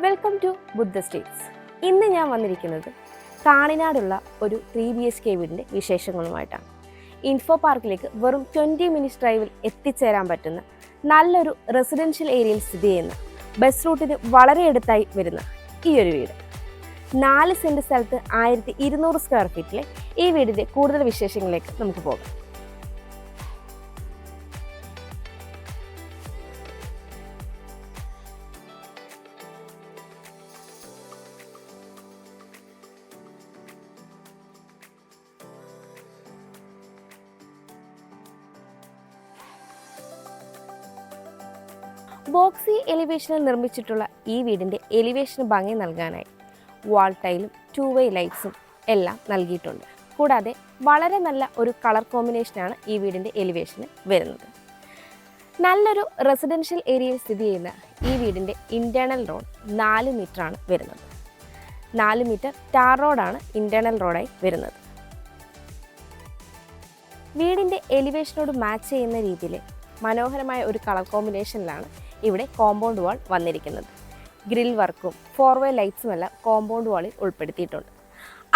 Welcome to Buddha States. ഇന്ന് ഞാൻ വന്നിരിക്കുന്നത് കാണിനാടുള്ള ഒരു 3BHK വീടിൻ്റെ വിശേഷങ്ങളുമായിട്ടാണ്. ഇൻഫോ പാർക്കിലേക്ക് വെറും 20 മിനിറ്റ്സ് ഡ്രൈവിൽ എത്തിച്ചേരാൻ പറ്റുന്ന നല്ലൊരു റെസിഡൻഷ്യൽ ഏരിയയിൽ സ്ഥിതി ചെയ്യുന്ന ബസ് റൂട്ടിന് വളരെ അടുത്തായി വരുന്ന ഈ ഒരു വീട് 4 സെൻറ്റ് സ്ഥലത്ത് 1200 സ്ക്വയർ ഫീറ്റിലെ ഈ വീടിൻ്റെ കൂടുതൽ വിശേഷങ്ങളിലേക്ക് നമുക്ക് പോകാം. ബോക്സി എലിവേഷനിൽ നിർമ്മിച്ചിട്ടുള്ള ഈ വീടിൻ്റെ എലിവേഷന് ഭംഗി നൽകാനായി വാൾ ടൈലും 2-way ലൈറ്റ്സും എല്ലാം നൽകിയിട്ടുണ്ട്. കൂടാതെ വളരെ നല്ല ഒരു കളർ കോമ്പിനേഷനാണ് ഈ വീടിൻ്റെ എലിവേഷന് വരുന്നത്. നല്ലൊരു റെസിഡൻഷ്യൽ ഏരിയയിൽ സ്ഥിതി ചെയ്യുന്ന ഈ വീടിൻ്റെ ഇൻറ്റേർണൽ റോഡ് 4 മീറ്ററാണ് വരുന്നത്. 4 മീറ്റർ ടാർ റോഡാണ് ഇൻറ്റേർണൽ റോഡായി വരുന്നത്. വീടിൻ്റെ എലിവേഷനോട് മാച്ച് ചെയ്യുന്ന രീതിയിൽ മനോഹരമായ ഒരു കളർ കോമ്പിനേഷനിലാണ് ഇവിടെ കോമ്പൗണ്ട് വാൾ വന്നിരിക്കുന്നത്. ഗ്രിൽ വർക്കും 4-way ലൈറ്റ്സും എല്ലാം കോമ്പൗണ്ട് വാളിൽ ഉൾപ്പെടുത്തിയിട്ടുണ്ട്.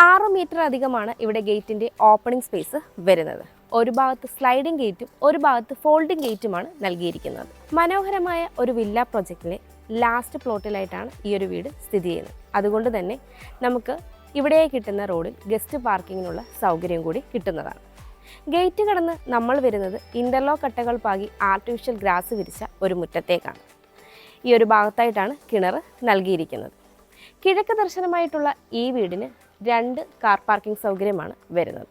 6 മീറ്റർ അധികമാണ് ഇവിടെ ഗേറ്റിൻ്റെ ഓപ്പണിംഗ് സ്പേസ് വരുന്നത്. ഒരു ഭാഗത്ത് സ്ലൈഡിംഗ് ഗേറ്റും ഒരു ഭാഗത്ത് ഫോൾഡിംഗ് ഗേറ്റുമാണ് നൽകിയിരിക്കുന്നത്. മനോഹരമായ ഒരു വില്ല പ്രൊജക്റ്റിലെ ലാസ്റ്റ് പ്ലോട്ടിലായിട്ടാണ് ഈ ഒരു വീട് സ്ഥിതി ചെയ്യുന്നത്. അതുകൊണ്ട് തന്നെ നമുക്ക് ഇവിടെ കിട്ടുന്ന റോഡിൽ ഗസ്റ്റ് പാർക്കിങ്ങിനുള്ള സൗകര്യം കൂടി കിട്ടുന്നതാണ്. ഗേറ്റ് കടന്ന് നമ്മൾ വരുന്നത് ഇൻ്റർലോക്ക് കട്ടകൾ പാകി ആർട്ടിഫിഷ്യൽ ഗ്രാസ് വിരിച്ച ഒരു മുറ്റത്തേക്കാണ്. ഈ ഒരു ഭാഗത്തായിട്ടാണ് കിണർ നൽകിയിരിക്കുന്നത്. കിഴക്ക് ദർശനമായിട്ടുള്ള ഈ വീടിന് 2 കാർ പാർക്കിംഗ് സൗകര്യമാണ് വരുന്നത്.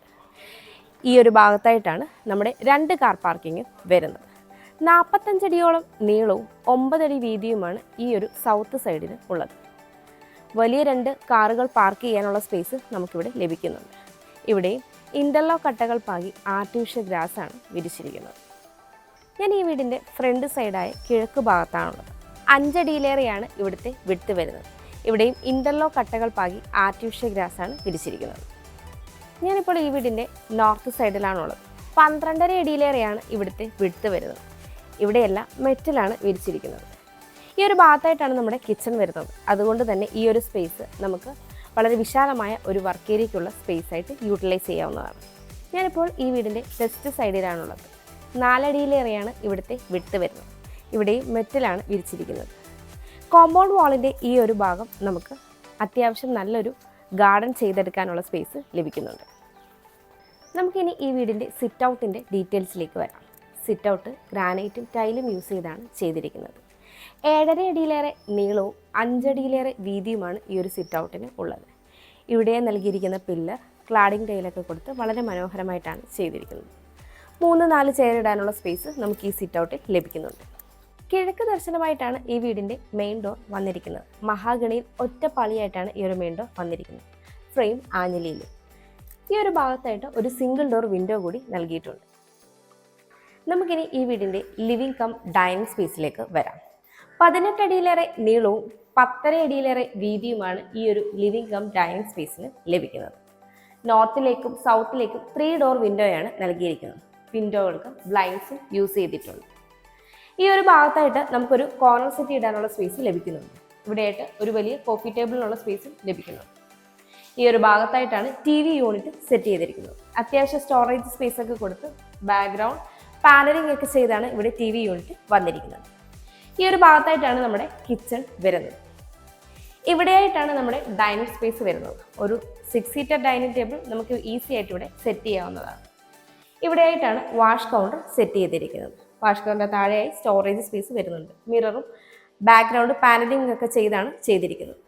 ഈ ഒരു ഭാഗത്തായിട്ടാണ് നമ്മുടെ 2 കാർ പാർക്കിങ്ങും വരുന്നത്. 45 അടിയോളം നീളവും 9 അടി വീതിയുമാണ് ഈ ഒരു സൗത്ത് സൈഡിന് ഉള്ളത്. വലിയ 2 കാറുകൾ പാർക്ക് ചെയ്യാനുള്ള സ്പേസ് നമുക്കിവിടെ ലഭിക്കുന്നുണ്ട്. ഇവിടെയും ഇൻ്റർലോക്ക് കട്ടകൾ പാകി ആർട്ടിഫിഷ്യൽ ഗ്രാസാണ് വിരിച്ചിരിക്കുന്നത്. ഞാൻ ഈ വീടിൻ്റെ ഫ്രണ്ട് സൈഡായ കിഴക്ക് ഭാഗത്താണുള്ളത്. 5 അടിയിലേറെയാണ് ഇവിടുത്തെ വിഡ്ത്ത് വരുന്നത്. ഇവിടെയും ഇൻ്റർലോക്ക് കട്ടകൾ പാകി ആർട്ടിഫിഷ്യൽ ഗ്രാസാണ് വിരിച്ചിരിക്കുന്നത്. ഞാനിപ്പോൾ ഈ വീടിൻ്റെ നോർത്ത് സൈഡിലാണുള്ളത്. 12.5 അടിയിലേറെയാണ് ഇവിടുത്തെ വിഡ്ത്ത് വരുന്നത്. ഇവിടെയെല്ലാം മെറ്റലാണ് വിരിച്ചിരിക്കുന്നത്. ഈ ഒരു ഭാഗത്തായിട്ടാണ് നമ്മുടെ കിച്ചൺ വരുന്നത്. അതുകൊണ്ട് തന്നെ ഈ ഒരു സ്പേസ് നമുക്ക് വളരെ വിശാലമായ ഒരു വർക്ക് ഏരിയയ്ക്കുള്ള സ്പേസ് ആയിട്ട് യൂട്ടിലൈസ് ചെയ്യാവുന്നതാണ്. ഞാനിപ്പോൾ ഈ വീടിൻ്റെ വെസ്റ്റ് സൈഡിലാണുള്ളത്. 4 അടിയിലേറെയാണ് ഇവിടുത്തെ വിഡ്ത്ത് വരുന്നത്. ഇവിടെയും മെറ്റലാണ് വിരിച്ചിരിക്കുന്നത്. കോമ്പൗണ്ട് വാളിൻ്റെ ഈ ഒരു ഭാഗം നമുക്ക് അത്യാവശ്യം നല്ലൊരു ഗാർഡൻ ചെയ്തെടുക്കാനുള്ള സ്പേസ് ലഭിക്കുന്നുണ്ട്. നമുക്കിനി ഈ വീടിൻ്റെ സിറ്റ് ഔട്ടിൻ്റെ ഡീറ്റെയിൽസിലേക്ക് വരാം. സിറ്റ് ഔട്ട് ഗ്രാനൈറ്റും ടൈലും യൂസ് ചെയ്താണ് ചെയ്തിരിക്കുന്നത്. 7.5 അടിയിലേറെ നീളവും 5 അടിയിലേറെ വീതിയുമാണ് ഈ ഒരു സിറ്റ് ഔട്ടിന് ഉള്ളത്. ഇവിടെ നൽകിയിരിക്കുന്ന പില്ലർ ക്ലാഡിംഗ് ടൈലൊക്കെ കൊടുത്ത് വളരെ മനോഹരമായിട്ടാണ് ചെയ്തിരിക്കുന്നത്. 3-4 ചെയർ ഇടാനുള്ള സ്പേസ് നമുക്ക് ഈ സിറ്റ് ഔട്ടിൽ ലഭിക്കുന്നുണ്ട്. കിഴക്ക് ദർശനമായിട്ടാണ് ഈ വീടിൻ്റെ മെയിൻ ഡോർ വന്നിരിക്കുന്നത്. മഹാഗണിയിൽ ഒറ്റപ്പാളിയായിട്ടാണ് ഈ ഒരു മെയിൻ ഡോർ വന്നിരിക്കുന്നത്. ഫ്രെയിം ആഞ്ഞിലിയിൽ ഈ ഒരു ഭാഗത്തായിട്ട് ഒരു സിംഗിൾ ഡോർ വിൻഡോ കൂടി നൽകിയിട്ടുണ്ട്. നമുക്കിനി ഈ വീടിൻ്റെ ലിവിംഗ് കം ഡൈനിങ് സ്പേസിലേക്ക് വരാം. 18 അടിയിലേറെ നീളവും 10.5 അടിയിലേറെ വീതിയുമാണ് ഈ ഒരു ലിവിംഗ് കം ഡൈനിങ് സ്പേസിന് ലഭിക്കുന്നത്. നോർത്തിലേക്കും സൗത്തിലേക്കും 3 ഡോർ വിൻഡോയാണ് നൽകിയിരിക്കുന്നത്. വിൻഡോകൾക്ക് ബ്ലൈൻഡ്സും യൂസ് ചെയ്തിട്ടുണ്ട്. ഈ ഒരു ഭാഗത്തായിട്ട് നമുക്കൊരു കോർണർ സെറ്റ് ഇടാനുള്ള സ്പേസ് ലഭിക്കുന്നുണ്ട്. ഇവിടെയായിട്ട് ഒരു വലിയ കോഫി ടേബിളിനുള്ള സ്പേസും ലഭിക്കുന്നു. ഈ ഒരു ഭാഗത്തായിട്ടാണ് TV യൂണിറ്റ് സെറ്റ് ചെയ്തിരിക്കുന്നത്. അത്യാവശ്യം സ്റ്റോറേജ് സ്പേസ് ഒക്കെ കൊടുത്ത് ബാക്ക്ഗ്രൗണ്ട് പാനലിംഗ് ഒക്കെ ചെയ്താണ് ഇവിടെ TV യൂണിറ്റ് വന്നിരിക്കുന്നത്. ഈ ഒരു ഭാഗത്തായിട്ടാണ് നമ്മുടെ കിച്ചൺ വരുന്നത്. ഇവിടെയായിട്ടാണ് നമ്മുടെ ഡൈനിങ് സ്പേസ് വരുന്നത്. ഒരു 6 സീറ്റർ ഡൈനിങ് ടേബിൾ നമുക്ക് ഈസി ആയിട്ട് ഇവിടെ സെറ്റ് ചെയ്യാവുന്നതാണ്. ഇവിടെയായിട്ടാണ് വാഷ് കൗണ്ടർ സെറ്റ് ചെയ്തിരിക്കുന്നത്. വാഷ് കൗണ്ടർ താഴെയായി സ്റ്റോറേജ് സ്പേസ് വരുന്നുണ്ട്. മിററും ബാക്ക്ഗ്രൗണ്ട് പാനലിംഗ് ഒക്കെ ചെയ്താണ് ചെയ്തിരിക്കുന്നത്.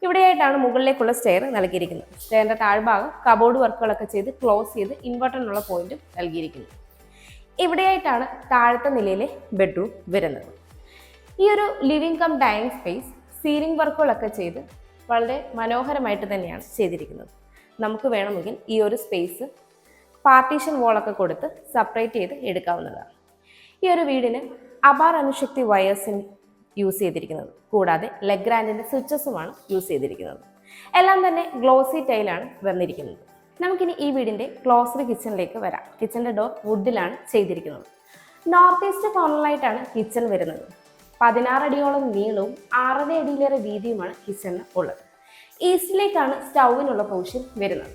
ഇവിടെയായിട്ടാണ് മുകളിലേക്കുള്ള സ്റ്റെയർ നൽകിയിരിക്കുന്നത്. സ്റ്റെയറിൻ്റെ താഴ്ഭാഗം കബോർഡ് വർക്കുകളൊക്കെ ചെയ്ത് ക്ലോസ് ചെയ്ത് ഇൻവെർട്ടറിനുള്ള പോയിന്റും നൽകിയിരിക്കുന്നു. ഇവിടെയായിട്ടാണ് താഴത്തെ നിലയിലെ ബെഡ്റൂം വരുന്നത്. ഈ ഒരു living cum dining space ceiling വർക്കുകളൊക്കെ ചെയ്ത് വളരെ മനോഹരമായിട്ട് തന്നെയാണ് ചെയ്തിരിക്കുന്നത്. നമുക്ക് വേണമെങ്കിൽ ഈ ഒരു സ്പേസ് പാർട്ടീഷൻ വോളൊക്കെ കൊടുത്ത് സെപ്പറേറ്റ് ചെയ്ത് എടുക്കാവുന്നതാണ്. ഈ ഒരു വീടിന് അപാർ അനുശക്തി വയേഴ്സിന് യൂസ് ചെയ്തിരിക്കുന്നത്. കൂടാതെ ലെഗ്രാൻഡിൻ്റെ സ്വിച്ചസുമാണ് യൂസ് ചെയ്തിരിക്കുന്നത്. എല്ലാം തന്നെ ഗ്ലോസി ടൈലാണ് വന്നിരിക്കുന്നത്. നമുക്കിനി ഈ വീടിൻ്റെ ക്ലോസ്ഡ് കിച്ചണിലേക്ക് വരാം. കിച്ചണിൻ്റെ ഡോർ വുഡിലാണ് ചെയ്തിരിക്കുന്നത്. നോർത്ത് ഈസ്റ്റ് കോർണറിലായിട്ടാണ് കിച്ചൺ വരുന്നത്. 16 അടിയോളം നീളവും 6.5 അടിയിലേറെ വീതിയുമാണ് കിച്ചണിന് ഉള്ളത്. ഈസ്റ്റിലേക്കാണ് സ്റ്റൗവിനുള്ള പ്രൊവിഷൻ വരുന്നത്.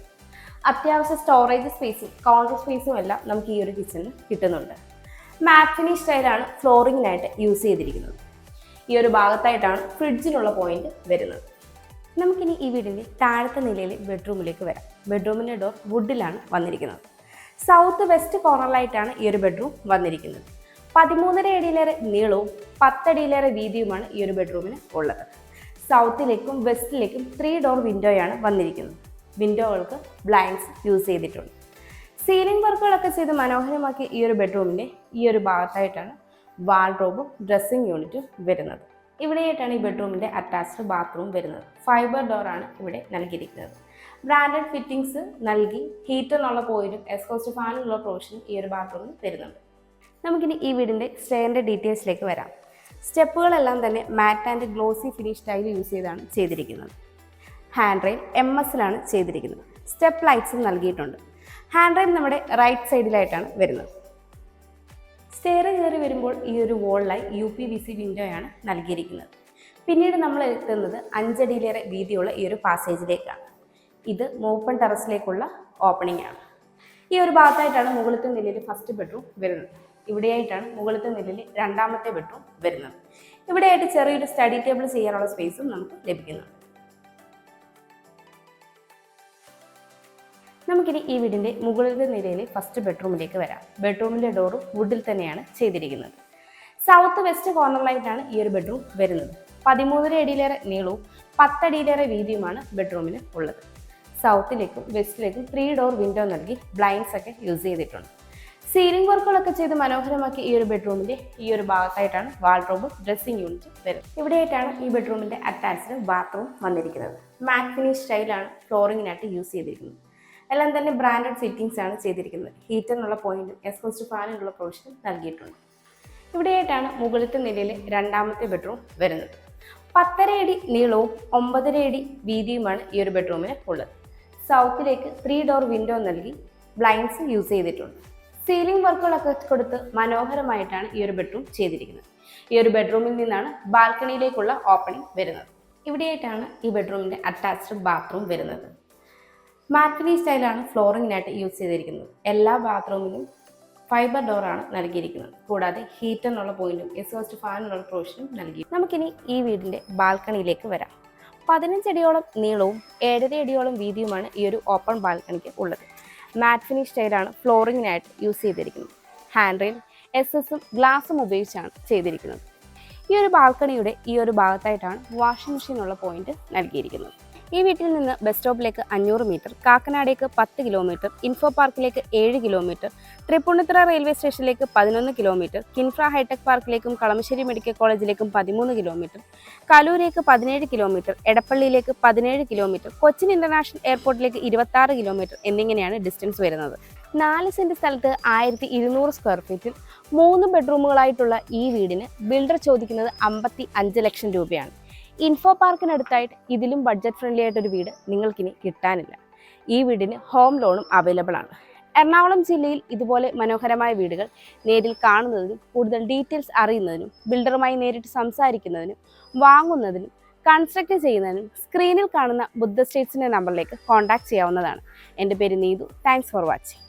അത്യാവശ്യ സ്റ്റോറേജ് സ്പേസും കൗണ്ടർ സ്പേസും എല്ലാം നമുക്ക് ഈ ഒരു കിച്ചണിന് കിട്ടുന്നുണ്ട്. മാറ്റ് ഫിനിഷ് സ്റ്റൈലാണ് ഫ്ലോറിങ്ങിനായിട്ട് യൂസ് ചെയ്തിരിക്കുന്നത്. ഈ ഒരു ഭാഗത്തായിട്ടാണ് ഫ്രിഡ്ജിനുള്ള പോയിന്റ് വരുന്നത്. നമുക്കിനി ഈ വീടിൻ്റെ താഴത്തെ നിലയിൽ ബെഡ്റൂമിലേക്ക് വരാം. ബെഡ്റൂമിൻ്റെ ഡോർ വുഡിലാണ് വന്നിരിക്കുന്നത്. സൗത്ത് വെസ്റ്റ് കോർണറിലായിട്ടാണ് ഈ ഒരു ബെഡ്റൂം വന്നിരിക്കുന്നത്. 13.5 അടിയിലേറെ നീളവും 10 അടിയിലേറെ വീതിയുമാണ് ഈ ഒരു ബെഡ്റൂമിന് ഉള്ളത്. സൗത്തിലേക്കും വെസ്റ്റിലേക്കും 3 ഡോർ വിൻഡോയാണ് വന്നിരിക്കുന്നത്. വിൻഡോകൾക്ക് ബ്ലൈൻഡ്സ് യൂസ് ചെയ്തിട്ടുണ്ട്. സീലിംഗ് വർക്കുകളൊക്കെ ചെയ്ത് മനോഹരമാക്കി ഈ ഒരു ബെഡ്റൂമിൻ്റെ ഈ ഒരു ഭാഗത്തായിട്ടാണ് വാൾഡ്രോബും ഡ്രസ്സിംഗ് യൂണിറ്റും വരുന്നത്. ഇവിടെയായിട്ടാണ് ഈ ബെഡ്റൂമിൻ്റെ അറ്റാച്ച്ഡ് ബാത്റൂം വരുന്നത്. ഫൈബർ ഡോറാണ് ഇവിടെ നൽകിയിരിക്കുന്നത്. ബ്രാൻഡഡ് ഫിറ്റിംഗ്സ് നൽകി ഹീറ്ററിനുള്ള പോയിന്റും എക്സ്ഹോസ്റ്റ് ഫാനിനുള്ള പ്രൊവിഷനും ഈ ഒരു ബാത്റൂമിൽ വരുന്നുണ്ട്. നമുക്കിനി ഈ വീടിൻ്റെ സ്റ്റെയറിൻ്റെ ഡീറ്റെയിൽസിലേക്ക് വരാം. സ്റ്റെപ്പുകളെല്ലാം തന്നെ matte and glossy finish tile use ചെയ്താണ് ചെയ്തിരിക്കുന്നത്. ഹാൻഡ് റെയിൽ MS-ലാണ് ചെയ്തിരിക്കുന്നത്. സ്റ്റെപ്പ് ലൈറ്റ്സും നൽകിയിട്ടുണ്ട്. ഹാൻഡ് റെയിൽ നമ്മുടെ റൈറ്റ് സൈഡിലായിട്ടാണ് വരുന്നത്. സ്റ്റെയർ കയറി വരുമ്പോൾ ഈ ഒരു വോളിലായി UPVC വിൻഡോയാണ് നൽകിയിരിക്കുന്നത്. പിന്നീട് നമ്മൾ എത്തുന്നത് 5 അടിയിലേറെ വീതിയുള്ള ഈ ഒരു പാസേജിലേക്കാണ്. ഇത് ഓപ്പൺ ടെറസിലേക്കുള്ള ഓപ്പണിംഗ് ആണ്. ഈ ഒരു ഭാഗത്തായിട്ടാണ് മുകളിലത്തെ നിലയിൽ ഫസ്റ്റ് ബെഡ്റൂം വരുന്നത്. ഇവിടെയായിട്ടാണ് മുകളിലത്തെ നിലയിൽ രണ്ടാമത്തെ ബെഡ്റൂം വരുന്നത്. ഇവിടെയായിട്ട് ചെറിയൊരു സ്റ്റഡി ടേബിൾ ചെയ്യാനുള്ള സ്പേസും നമുക്ക് ലഭിക്കുന്നുണ്ട്. നമുക്കിനി ഈ വീടിൻ്റെ മുകളിലത്തെ നിലയിലെ ഫസ്റ്റ് ബെഡ്റൂമിലേക്ക് വരാം. ബെഡ്റൂമിൻ്റെ ഡോറും വുഡിൽ തന്നെയാണ് ചെയ്തിരിക്കുന്നത്. സൗത്ത് വെസ്റ്റ് കോർണറിലായിട്ടാണ് ഈ ഒരു ബെഡ്റൂം വരുന്നത്. 13.5 അടിയിലേറെ നീളവും 10 അടിയിലേറെ വീതിയുമാണ് ബെഡ്റൂമിന് ഉള്ളത്. സൗത്തിലേക്കും വെസ്റ്റിലേക്കും 3 ഡോർ വിൻഡോ നൽകി ബ്ലൈൻഡ്സ് ഒക്കെ യൂസ് ചെയ്തിട്ടുണ്ട്. സീലിംഗ് വർക്കുകളൊക്കെ ചെയ്ത് മനോഹരമാക്കി ഈ ഒരു ബെഡ്റൂമിൻ്റെ ഈ ഒരു ഭാഗത്തായിട്ടാണ് വാൾഡ്രോബും ഡ്രസ്സിംഗ് യൂണിറ്റും വരുന്നത്. ഇവിടെയായിട്ടാണ് ഈ ബെഡ്റൂമിൻ്റെ അറ്റാച്ച്ഡ് ബാത്റൂം വന്നിരിക്കുന്നത്. മാറ്റ് ഫിനിഷ് സ്റ്റൈലാണ് ഫ്ലോറിങ്ങിനായിട്ട് യൂസ് ചെയ്തിരിക്കുന്നത്. എല്ലാം തന്നെ ബ്രാൻഡഡ് ഫിറ്റിംഗ്സ് ആണ് ചെയ്തിരിക്കുന്നത്. ഹീറ്ററിനുള്ള പോയിന്റും എക്സ്ഹോസ്റ്റ് ഫാനിനുള്ള പ്രൊവിഷനും നൽകിയിട്ടുണ്ട്. ഇവിടെയായിട്ടാണ് മുകളിലത്തെ നിലയിൽ രണ്ടാമത്തെ ബെഡ്റൂം വരുന്നത്. 10.5 അടി നീളവും 9.5 അടി വീതിയുമാണ് ഈ ഒരു ബെഡ്റൂമിന് ഉള്ളത്. സൗത്തിലേക്ക് 3 ഡോർ വിൻഡോ നൽകി ബ്ലൈൻഡ്സ് യൂസ് ചെയ്തിട്ടുണ്ട്. സീലിംഗ് വർക്കുകളൊക്കെ കൊടുത്ത് മനോഹരമായിട്ടാണ് ഈ ഒരു ബെഡ്റൂം ചെയ്തിരിക്കുന്നത്. ഈ ഒരു ബെഡ്റൂമിൽ നിന്നാണ് ബാൽക്കണിയിലേക്കുള്ള ഓപ്പണിംഗ് വരുന്നത്. ഇവിടെയായിട്ടാണ് ഈ ബെഡ്റൂമിൻ്റെ അറ്റാച്ച്ഡ് ബാത്റൂം വരുന്നത്. മാറ്റ് ഫിനിഷ് സ്റ്റൈലാണ് ഫ്ലോറിങ്ങിനായിട്ട് യൂസ് ചെയ്തിരിക്കുന്നത്. എല്ലാ ബാത്റൂമിലും ഫൈബർ ഡോറാണ് നൽകിയിരിക്കുന്നത്. കൂടാതെ ഹീറ്ററിനുള്ള പോയിന്റും എക്സ്ഹോസ്റ്റ് ഫാനിനുള്ള പ്രൊവിഷനും നൽകി. നമുക്കിനി ഈ വീടിൻ്റെ ബാൽക്കണിയിലേക്ക് വരാം. 15 അടിയോളം നീളവും 7.5 അടിയോളം വീതിയുമാണ് ഈ ഒരു ഓപ്പൺ ബാൽക്കണിക്ക് ഉള്ളത്. മാറ്റ് ഫിനിഷ് സ്റ്റൈലാണ് ഫ്ലോറിങ്ങിനായിട്ട് യൂസ് ചെയ്തിരിക്കുന്നത്. ഹാൻഡ് റെയിൽ SS-ഉം ഗ്ലാസും ഉപയോഗിച്ചാണ് ചെയ്തിരിക്കുന്നത്. ഈ ഒരു ബാൽക്കണിയുടെ ഈ ഒരു ഭാഗത്തായിട്ടാണ് വാഷിംഗ് മെഷീനുള്ള പോയിന്റ് നൽകിയിരിക്കുന്നത്. ഈ വീട്ടിൽ നിന്ന് ബസ് സ്റ്റോപ്പിലേക്ക് 500 മീറ്റർ, കാക്കനാടേക്ക് 10 കിലോമീറ്റർ, ഇൻഫോ പാർക്കിലേക്ക് 7 കിലോമീറ്റർ, തൃപ്പൂണിത്തുറ റെയിൽവേ സ്റ്റേഷനിലേക്ക് 11 കിലോമീറ്റർ, കിൻഫ്ര ഹൈടെക് പാർക്കിലേക്കും കളമശ്ശേരി മെഡിക്കൽ കോളേജിലേക്കും 13 കിലോമീറ്റർ, കലൂരേക്ക് 17 കിലോമീറ്റർ, എടപ്പള്ളിയിലേക്ക് 17 കിലോമീറ്റർ, കൊച്ചിൻ ഇന്റർനാഷണൽ എയർപോർട്ടിലേക്ക് 26 കിലോമീറ്റർ എന്നിങ്ങനെയാണ് ഡിസ്റ്റൻസ് വരുന്നത്. 4 സെന്റ് സ്ഥലത്ത് 1200 സ്ക്വയർ ഫീറ്റിൽ 3 ബെഡ്റൂമുകളായിട്ടുള്ള ഈ വീടിന് ബിൽഡർ ചോദിക്കുന്നത് 55 ലക്ഷം രൂപയാണ്. ഇൻഫോ പാർക്കിനടുത്തായിട്ട് ഇതിലും ബഡ്ജറ്റ് ഫ്രണ്ട്ലി ആയിട്ടൊരു വീട് നിങ്ങൾക്കിനി കിട്ടാനില്ല. ഈ വീടിന് ഹോം ലോണും അവൈലബിൾ ആണ്. എറണാകുളം ജില്ലയിൽ ഇതുപോലെ മനോഹരമായ വീടുകൾ നേരിൽ കാണുന്നതിനും കൂടുതൽ ഡീറ്റെയിൽസ് അറിയുന്നതിനും ബിൽഡറുമായി നേരിട്ട് സംസാരിക്കുന്നതിനും വാങ്ങുന്നതിനും കൺസ്ട്രക്ട് ചെയ്യുന്നതിനും സ്ക്രീനിൽ കാണുന്ന ബുദ്ധ സ്റ്റേറ്റ്സിൻ്റെ നമ്പറിലേക്ക് കോൺടാക്ട് ചെയ്യാവുന്നതാണ്. എൻ്റെ പേര് നീതു. Thanks for watching.